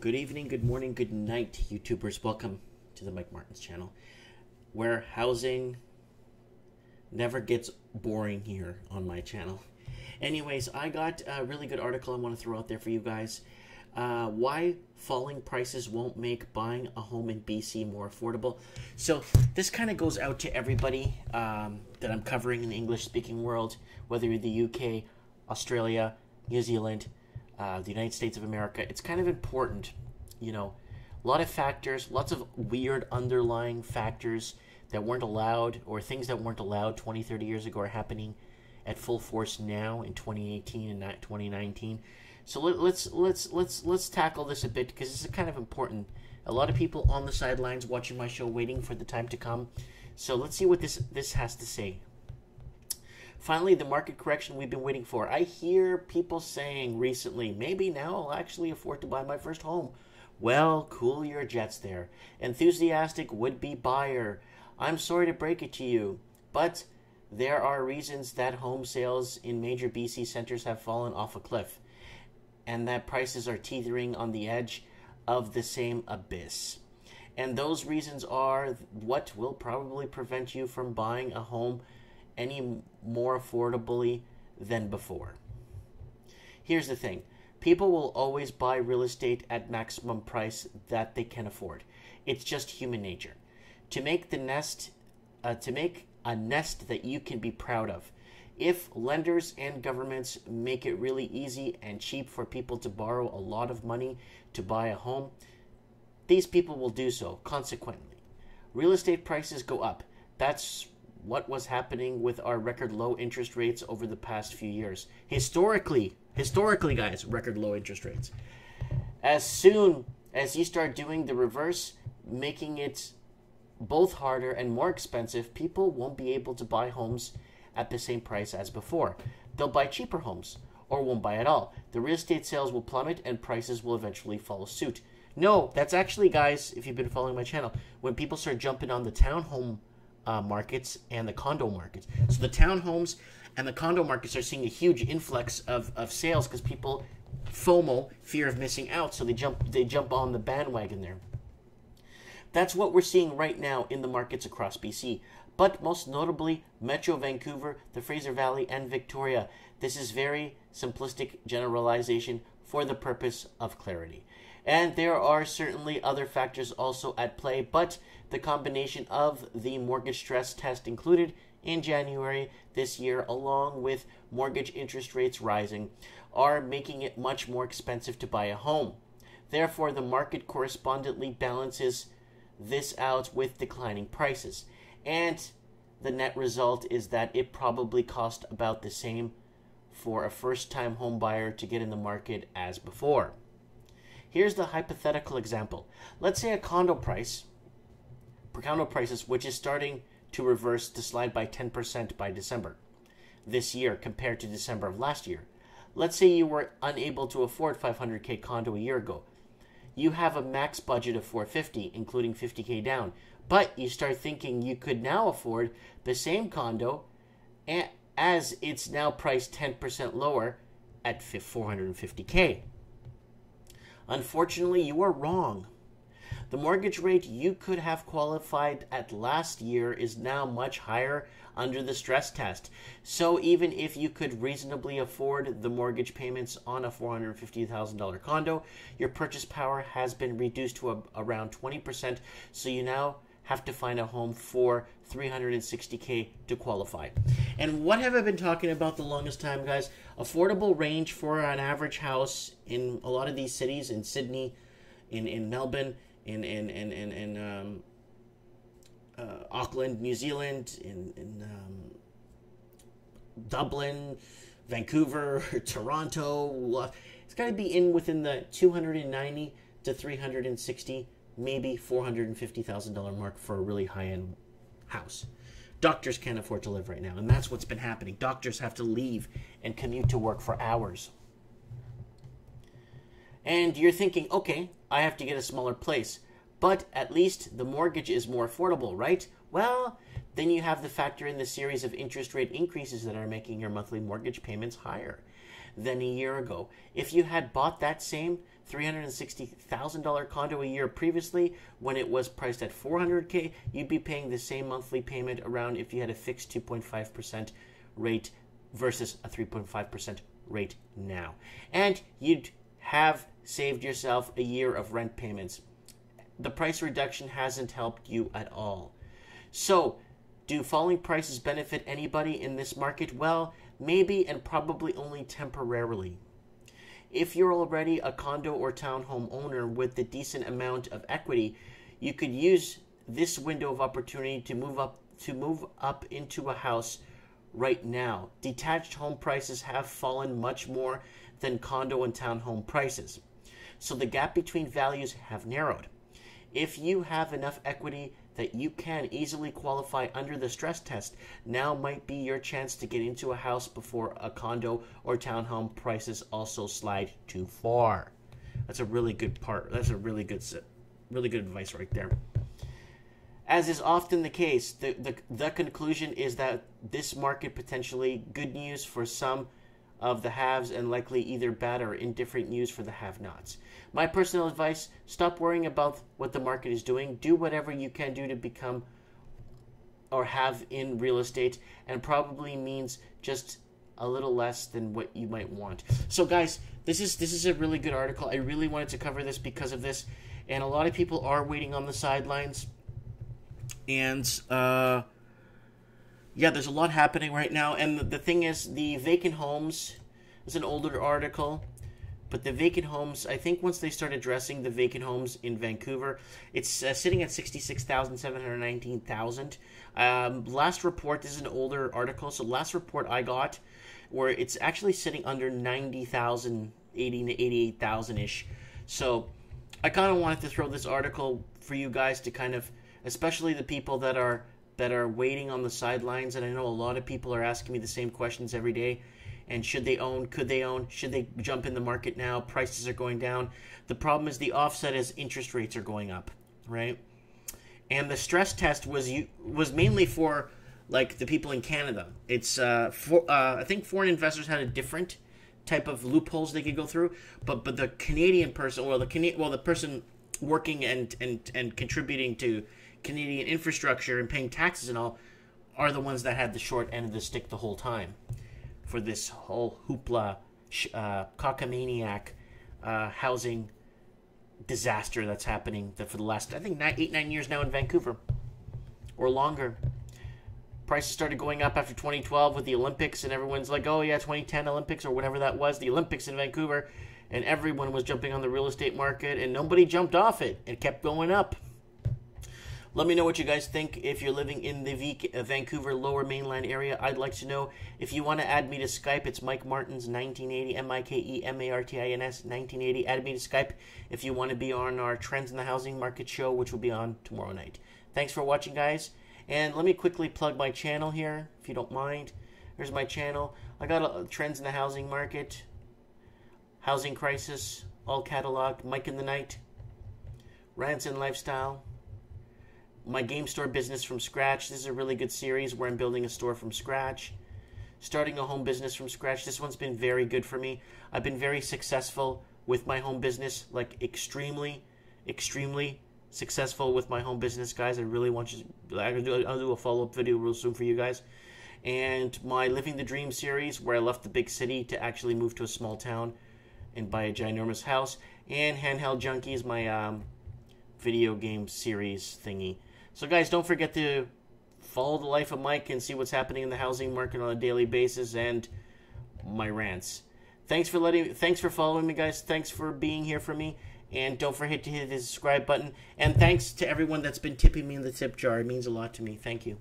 Good evening, good morning, good night, YouTubers. Welcome to the Mike Martin's channel, where housing never gets boring here on my channel. Anyways, I got a really good article I want to throw out there for you guys. Why falling prices won't make buying a home in BC more affordable. So this kind of goes out to everybody that I'm covering in the English-speaking world, whether you're the UK, Australia, New Zealand, the United States of America. It's kind of important, you know, a lot of factors, lots of weird underlying factors that weren't allowed, or things that weren't allowed 20, 30 years ago are happening at full force now in 2018 and 2019. So let's tackle this a bit, because this is kind of important. A lot of people on the sidelines watching my show, waiting for the time to come. So let's see what this has to say. Finally, the market correction we've been waiting for. I hear people saying recently, maybe now I'll actually afford to buy my first home. Well, cool your jets there. Enthusiastic would-be buyer. I'm sorry to break it to you, but there are reasons that home sales in major BC centers have fallen off a cliff, and that prices are teetering on the edge of the same abyss. And those reasons are what will probably prevent you from buying a home any more affordably than before. Here's the thing. People will always buy real estate at maximum price that they can afford. It's just human nature. To make a nest that you can be proud of. If lenders and governments make it really easy and cheap for people to borrow a lot of money to buy a home, these people will do so. Consequently, real estate prices go up. That's what was happening with our record low interest rates over the past few years. Historically guys, record low interest rates. As soon as you start doing the reverse, making it both harder and more expensive, people won't be able to buy homes at the same price as before. They'll buy cheaper homes, or won't buy at all. The real estate sales will plummet and prices will eventually follow suit. No, that's actually, guys, if you've been following my channel, when people start jumping on the townhome markets and the condo markets. So the townhomes and the condo markets are seeing a huge influx of sales because people, FOMO, fear of missing out, so they jump on the bandwagon there. That's what we're seeing right now in the markets across BC, but most notably Metro Vancouver, the Fraser Valley, and Victoria. This is very simplistic generalization for the purpose of clarity. And there are certainly other factors also at play, but the combination of the mortgage stress test included in January this year, along with mortgage interest rates rising, are making it much more expensive to buy a home. Therefore, the market correspondingly balances this out with declining prices. And the net result is that it probably cost about the same for a first-time home buyer to get in the market as before. Here's the hypothetical example. Let's say a condo prices, which is starting to reverse to slide by 10% by December this year compared to December of last year. Let's say you were unable to afford $500K condo a year ago. You have a max budget of $450, including $50K down, but you start thinking you could now afford the same condo as it's now priced 10% lower at $450K. Unfortunately, you are wrong. The mortgage rate you could have qualified at last year is now much higher under the stress test. So even if you could reasonably afford the mortgage payments on a $450,000 condo, your purchase power has been reduced to around 20%, so you now have to find a home for $360K to qualify. And what have I been talking about the longest time, guys? Affordable range for an average house in a lot of these cities, in Sydney, in Melbourne, in Auckland, New Zealand, in Dublin, Vancouver, Toronto. It's got to be within the $290 to $360, maybe $450,000 mark for a really high-end house. Doctors can't afford to live right now, and that's what's been happening. Doctors have to leave and commute to work for hours. And you're thinking, okay, I have to get a smaller place, but at least the mortgage is more affordable, right? Well, then you have to factor in the series of interest rate increases that are making your monthly mortgage payments higher. than a year ago. If you had bought that same $360,000 condo a year previously, when it was priced at $400K, you'd be paying the same monthly payment around if you had a fixed 2.5% rate versus a 3.5% rate now. And you'd have saved yourself a year of rent payments. The price reduction hasn't helped you at all. So, do falling prices benefit anybody in this market? Well, maybe, and probably only temporarily. If you're already a condo or townhome owner with a decent amount of equity, you could use this window of opportunity to move up into a house right now. Detached home prices have fallen much more than condo and townhome prices, so the gap between values have narrowed. If you have enough equity that you can easily qualify under the stress test, now might be your chance to get into a house before a condo or townhome prices also slide too far. That's a really good part. That's a really good advice right there. As is often the case, the conclusion is that this market potentially good news for some of the haves and likely either bad or indifferent news for the have-nots. My personal advice, stop worrying about what the market is doing. Do whatever you can do to become or have in real estate, and probably means just a little less than what you might want. So guys, this is a really good article. I really wanted to cover this because of this, and a lot of people are waiting on the sidelines. And yeah, there's a lot happening right now. And the thing is, the vacant homes is an older article, but the vacant homes, I think once they start addressing the vacant homes in Vancouver, it's sitting at 66,719,000. Last report, this is an older article, so last report I got, where it's actually sitting under 90,000, 80 to 88,000-ish. So I kind of wanted to throw this article for you guys to kind of, especially the people that are waiting on the sidelines, and I know a lot of people are asking me the same questions every day. And should they own? Could they own? Should they jump in the market now? Prices are going down. The problem is the offset is interest rates are going up, right? And the stress test was mainly for like the people in Canada. It's I think foreign investors had a different type of loopholes they could go through, but the Canadian person, the person working and contributing to Canadian infrastructure and paying taxes and all, are the ones that had the short end of the stick the whole time for this whole hoopla, cockamaniac housing disaster that's happening for the last, I think, 8-9 years now in Vancouver, or longer. Prices started going up after 2012 with the Olympics, and everyone's like, oh yeah, 2010 Olympics, or whatever that was, the Olympics in Vancouver, and everyone was jumping on the real estate market, and nobody jumped off it. It kept going up. Let me know what you guys think. If you're living in the Vancouver Lower Mainland area, I'd like to know. If you want to add me to Skype, it's Mike Martins 1980, MikeMartins 1980. Add me to Skype if you want to be on our Trends in the Housing Market show, which will be on tomorrow night. Thanks for watching, guys. And let me quickly plug my channel here, if you don't mind. Here's my channel. I got Trends in the Housing Market, Housing Crisis, all cataloged, Mike in the Night, Rants and Lifestyle, my game store business from scratch. This is a really good series where I'm building a store from scratch. Starting a home business from scratch. This one's been very good for me. I've been very successful with my home business, like extremely successful with my home business, guys. I really want you to, I'll do a follow-up video real soon for you guys. And my Living the Dream series, where I left the big city to actually move to a small town and buy a ginormous house. And Handheld Junkies, my video game series thingy. So guys, don't forget to follow the life of Mike and see what's happening in the housing market on a daily basis, and my rants. Thanks for following me, guys. Thanks for being here for me. And don't forget to hit the subscribe button. And thanks to everyone that's been tipping me in the tip jar. It means a lot to me. Thank you.